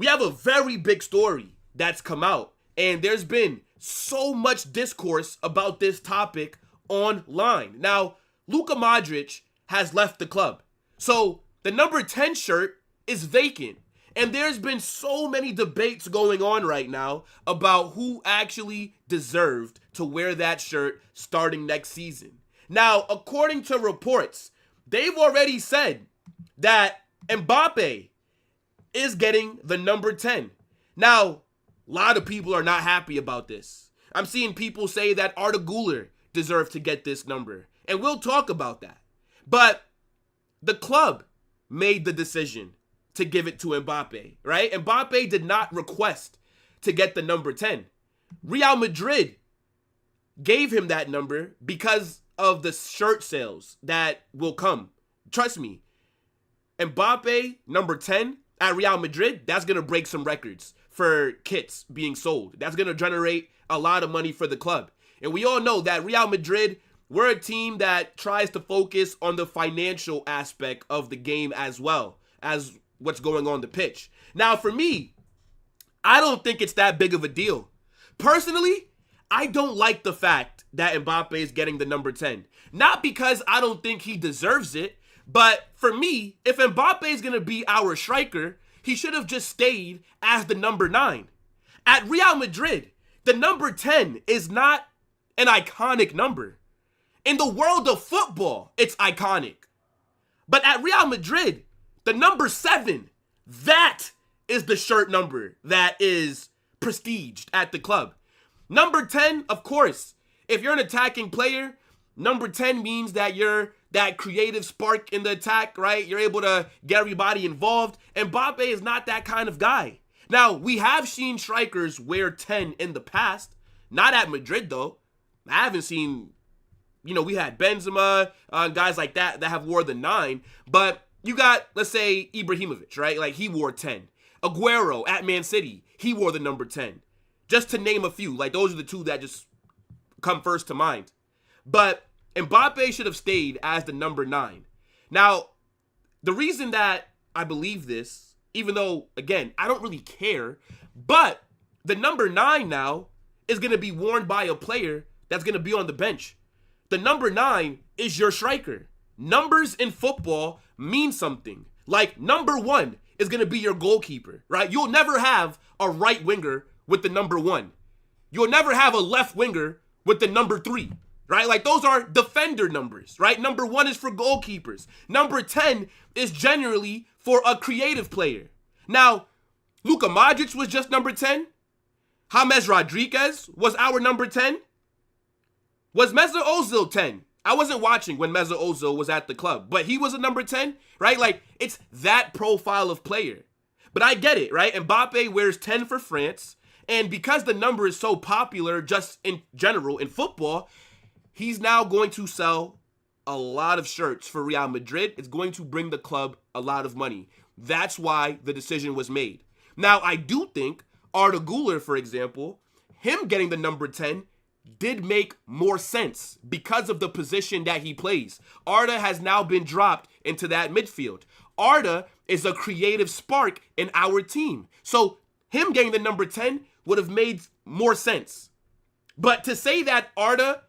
we have a very big story that's come out, and there's been so much discourse about this topic online. Now, Luka Modrić has left the club, so the number 10 shirt is vacant. And there's been so many debates going on right now about who actually deserved to wear that shirt starting next season. Now, according to reports, they've already said that Mbappe is getting the number 10. Now, a lot of people are not happy about this. I'm seeing people say that Arda Güler deserved to get this number, and we'll talk about that. But the club made the decision to give it to Mbappe, right? Mbappe did not request to get the number 10. Real Madrid gave him that number because of the shirt sales that will come. Trust me, Mbappe, number 10 at Real Madrid, that's going to break some records for kits being sold. That's going to generate a lot of money for the club. And we all know that Real Madrid, we're a team that tries to focus on the financial aspect of the game as well as what's going on the pitch. Now, for me, I don't think it's that big of a deal. Personally, I don't like the fact that Mbappe is getting the number 10. Not because I don't think he deserves it, but for me, if Mbappe is going to be our striker, he should have just stayed as the number 9. At Real Madrid, the number 10 is not an iconic number. In the world of football, it's iconic. But at Real Madrid, the number 7, that is the shirt number that is prestiged at the club. Number 10, of course, if you're an attacking player, number 10 means that you're that creative spark in the attack, right? You're able to get everybody involved. And Mbappe is not that kind of guy. Now, we have seen strikers wear 10 in the past. Not at Madrid, though. I haven't seen, we had Benzema, guys like that have wore the 9. But you got, let's say, Ibrahimovic, right? Like, he wore 10. Aguero at Man City, he wore the number 10. Just to name a few. Like, those are the two that just come first to mind. But Mbappe should have stayed as the number 9. Now, the reason that I believe this, even though, again, I don't really care, but the number 9 now is going to be worn by a player that's going to be on the bench. The number 9 is your striker. Numbers in football mean something. Like, number 1 is going to be your goalkeeper, right? You'll never have a right winger with the number 1. You'll never have a left winger with the number 3, right? Like, those are defender numbers, right? Number 1 is for goalkeepers. Number 10 is generally for a creative player. Now, Luka Modrić was just number 10. James Rodríguez was our number 10. Was Mesut Ozil 10? I wasn't watching when Mesut Ozil was at the club, but he was a number 10, right? Like, it's that profile of player. But I get it, right? Mbappe wears 10 for France, and because the number is so popular just in general in football, he's now going to sell a lot of shirts for Real Madrid. It's going to bring the club a lot of money. That's why the decision was made. Now, I do think Arda Güler, for example, him getting the number 10 did make more sense because of the position that he plays. Arda has now been dropped into that midfield. Arda is a creative spark in our team. So him getting the number 10 would have made more sense. But to say that Arda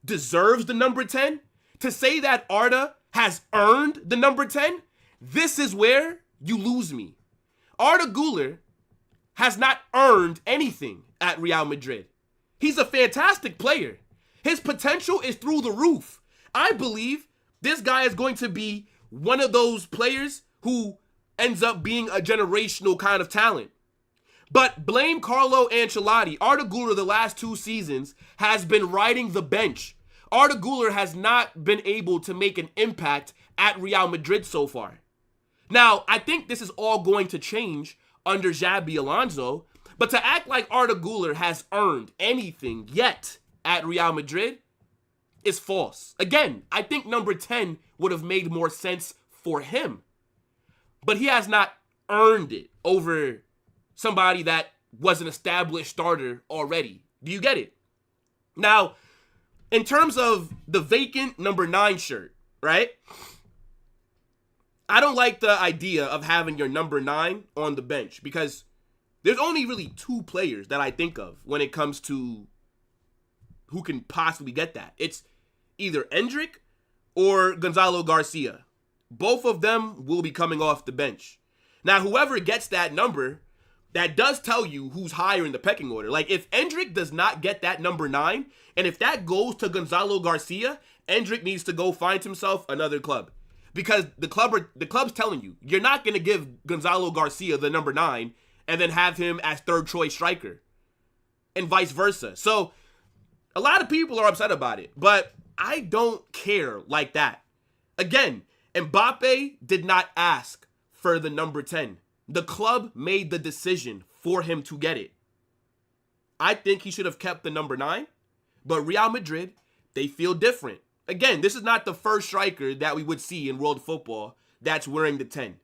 deserves the number 10, to say that Arda has earned the number 10, this is where you lose me. Arda Güler has not earned anything at Real Madrid. He's a fantastic player. His potential is through the roof. I believe this guy is going to be one of those players who ends up being a generational kind of talent. But blame Carlo Ancelotti. Arda Güler the last 2 seasons has been riding the bench. Arda Güler has not been able to make an impact at Real Madrid so far. Now, I think this is all going to change under Xabi Alonso, but to act like Arda Güler has earned anything yet at Real Madrid is false. Again, I think number 10 would have made more sense for him, but he has not earned it over somebody that was an established starter already. Do you get it? Now, in terms of the vacant number 9 shirt, right? I don't like the idea of having your number 9 on the bench because there's only really 2 players that I think of when it comes to who can possibly get that. It's either Endrick or Gonzalo Garcia. Both of them will be coming off the bench. Now, whoever gets that number, that does tell you who's higher in the pecking order. Like, if Endrick does not get that number 9, and if that goes to Gonzalo Garcia, Endrick needs to go find himself another club. Because the club's telling you, you're not going to give Gonzalo Garcia the number 9 and then have him as third choice striker. And vice versa. So, a lot of people are upset about it, but I don't care like that. Again, Mbappe did not ask for the number 10. The club made the decision for him to get it. I think he should have kept the number 9, but Real Madrid, they feel different. Again, this is not the first striker that we would see in world football that's wearing the 10.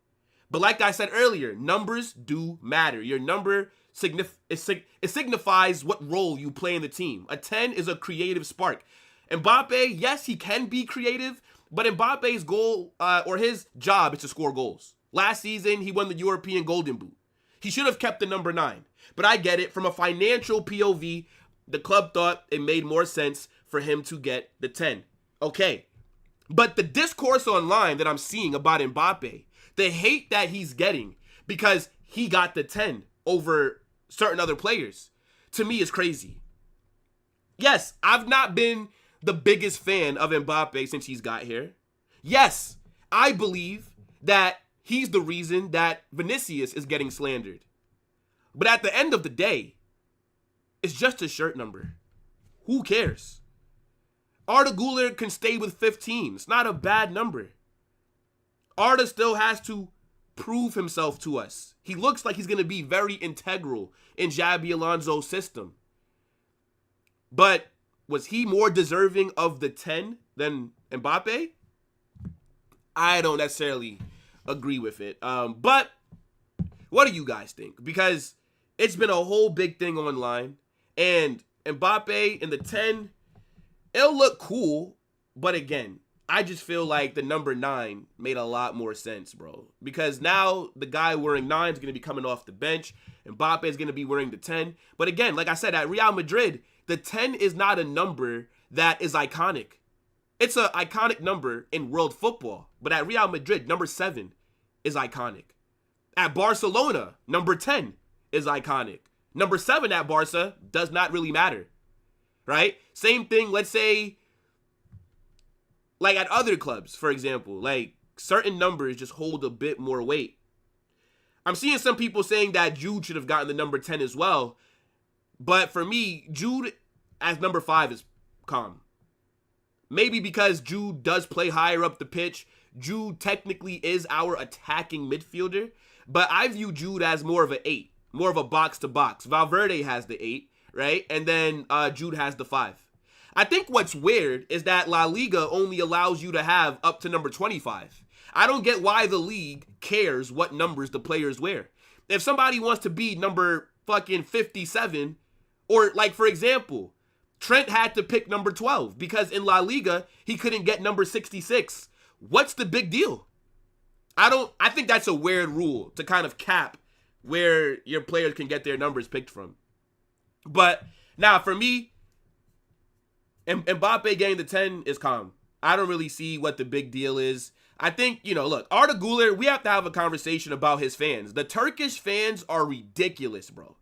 But like I said earlier, numbers do matter. Your number it signifies what role you play in the team. A 10 is a creative spark. Mbappe, yes, he can be creative, but Mbappe's goal or his job is to score goals. Last season, he won the European Golden Boot. He should have kept the number 9. But I get it. From a financial POV, the club thought it made more sense for him to get the 10. Okay. But the discourse online that I'm seeing about Mbappe, the hate that he's getting because he got the 10 over certain other players, to me is crazy. Yes, I've not been the biggest fan of Mbappe since he's got here. Yes, I believe that he's the reason that Vinicius is getting slandered. But at the end of the day, it's just a shirt number. Who cares? Arda Güler can stay with 15. It's not a bad number. Arda still has to prove himself to us. He looks like he's going to be very integral in Xabi Alonso's system. But was he more deserving of the 10 than Mbappe? I don't necessarily agree with it. But what do you guys think? Because it's been a whole big thing online. And Mbappe in the 10, it'll look cool. But again, I just feel like the number 9 made a lot more sense, bro. Because now the guy wearing 9 is going to be coming off the bench. Mbappe is going to be wearing the 10. But again, like I said, at Real Madrid, the 10 is not a number that is iconic. It's an iconic number in world football. But at Real Madrid, number 7 is iconic. At Barcelona, number 10 is iconic. Number 7 at Barca does not really matter. Right? Same thing, let's say, like at other clubs, for example, like certain numbers just hold a bit more weight. I'm seeing some people saying that Jude should have gotten the number 10 as well. But for me, Jude as number 5 is calm. Maybe because Jude does play higher up the pitch. Jude technically is our attacking midfielder. But I view Jude as more of an 8. More of a box-to-box. Valverde has the 8, right? And then Jude has the 5. I think what's weird is that La Liga only allows you to have up to number 25. I don't get why the league cares what numbers the players wear. If somebody wants to be number fucking 57, or like, for example, Trent had to pick number 12 because in La Liga, he couldn't get number 66. What's the big deal? I think that's a weird rule to kind of cap where your players can get their numbers picked from. But now for me, Mbappe getting the 10 is calm. I don't really see what the big deal is. I think, look, Arda Güler, we have to have a conversation about his fans. The Turkish fans are ridiculous, bro.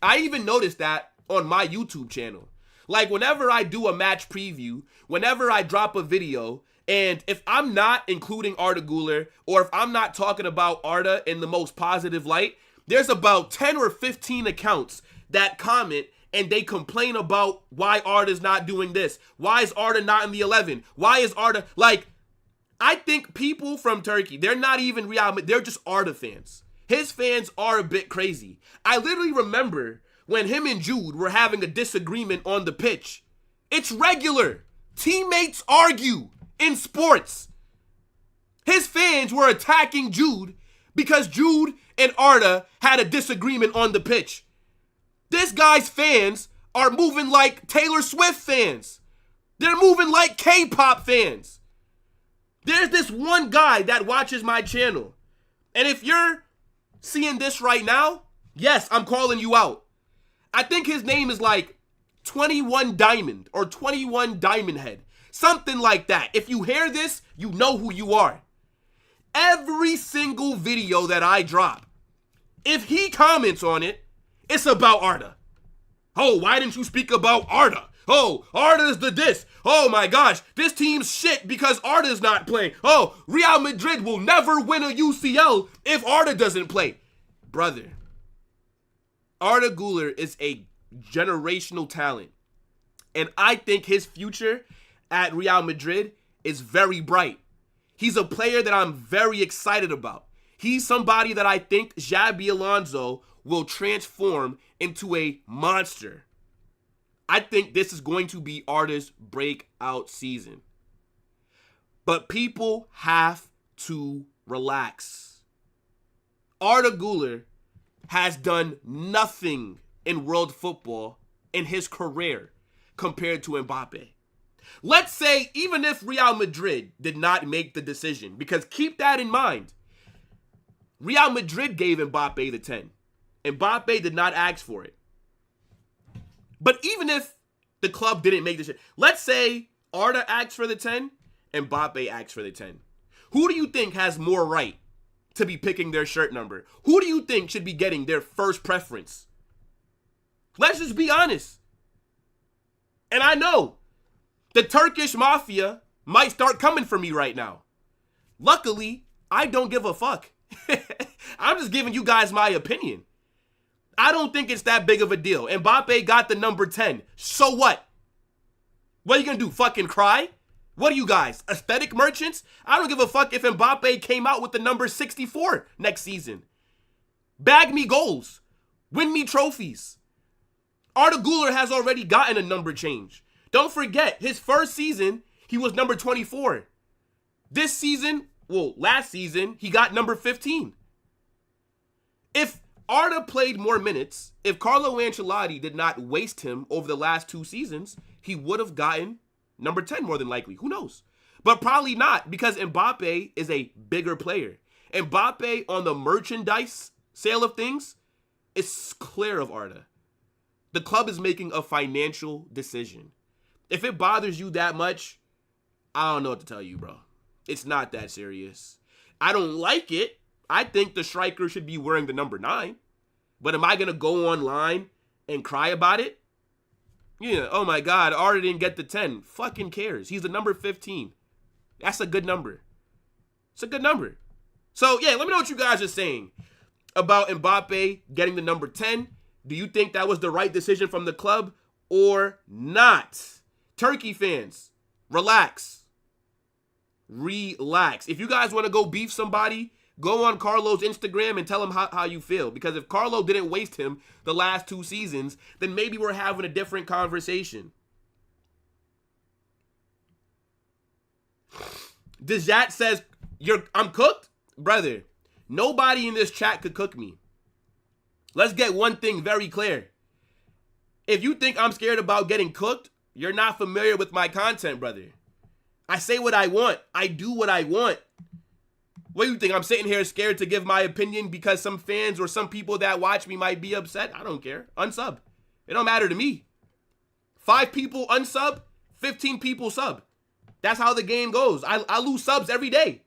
I even noticed that on my YouTube channel. Like, whenever I do a match preview, whenever I drop a video, and if I'm not including Arda Güler, or if I'm not talking about Arda in the most positive light, there's about 10 or 15 accounts that comment and they complain about why Arda's not doing this. Why is Arda not in the 11? Why is Arda, like, I think people from Turkey, they're not even Real Madrid, they're just Arda fans. His fans are a bit crazy. I literally remember when him and Jude were having a disagreement on the pitch. It's regular. Teammates argue in sports. His fans were attacking Jude because Jude and Arda had a disagreement on the pitch. This guy's fans are moving like Taylor Swift fans. They're moving like K-pop fans. There's this one guy that watches my channel. And if you're seeing this right now, yes, I'm calling you out. I think his name is like 21 Diamond or 21 Diamond Head. Something like that. If you hear this, you know who you are. Every single video that I drop, if he comments on it, it's about Arda. Oh, why didn't you speak about Arda? Oh, Arda's the this. Oh my gosh, this team's shit because Arda's not playing. Oh, Real Madrid will never win a UCL if Arda doesn't play. Brother, Arda Güler is a generational talent. And I think his future at Real Madrid is very bright. He's a player that I'm very excited about. He's somebody that I think Xabi Alonso will transform into a monster. I think this is going to be Arda's breakout season. But people have to relax. Arda Güler has done nothing in world football in his career compared to Mbappe. Let's say even if Real Madrid did not make the decision, because keep that in mind, Real Madrid gave Mbappe the 10. Mbappe did not ask for it. But even if the club didn't make the decision, let's say Arda asked for the 10, Mbappe asked for the 10. Who do you think has more right to be picking their shirt number? Who do you think should be getting their first preference? Let's just be honest. And I know the Turkish mafia might start coming for me right now. Luckily, I don't give a fuck. I'm just giving you guys my opinion. I don't think it's that big of a deal. Mbappe got the number 10. So what? What are you going to do? Fucking cry? What are you guys? Aesthetic merchants? I don't give a fuck if Mbappe came out with the number 64 next season. Bag me goals. Win me trophies. Arda Güler has already gotten a number change. Don't forget, his first season, he was number 24. This season, well, last season, he got number 15. If Arda played more minutes, if Carlo Ancelotti did not waste him over the last 2 seasons, he would have gotten number 10 more than likely. Who knows? But probably not, because Mbappe is a bigger player. Mbappe on the merchandise sale of things is clear of Arda. The club is making a financial decision. If it bothers you that much, I don't know what to tell you, bro. It's not that serious. I don't like it. I think the striker should be wearing the number 9. But am I going to go online and cry about it? Yeah, oh my God, Arda didn't get the 10. Fucking cares. He's the number 15. That's a good number. It's a good number. So, yeah, let me know what you guys are saying about Mbappe getting the number 10. Do you think that was the right decision from the club or not? Turkey fans, relax. Relax. If you guys want to go beef somebody, go on Carlo's Instagram and tell him how you feel. Because if Carlo didn't waste him the last 2 seasons, then maybe we're having a different conversation. Dejat says, I'm cooked? Brother, nobody in this chat could cook me. Let's get one thing very clear. If you think I'm scared about getting cooked, you're not familiar with my content, brother. I say what I want. I do what I want. What do you think? I'm sitting here scared to give my opinion because some fans or some people that watch me might be upset? I don't care. Unsub. It don't matter to me. 5 people unsub, 15 people sub. That's how the game goes. I lose subs every day.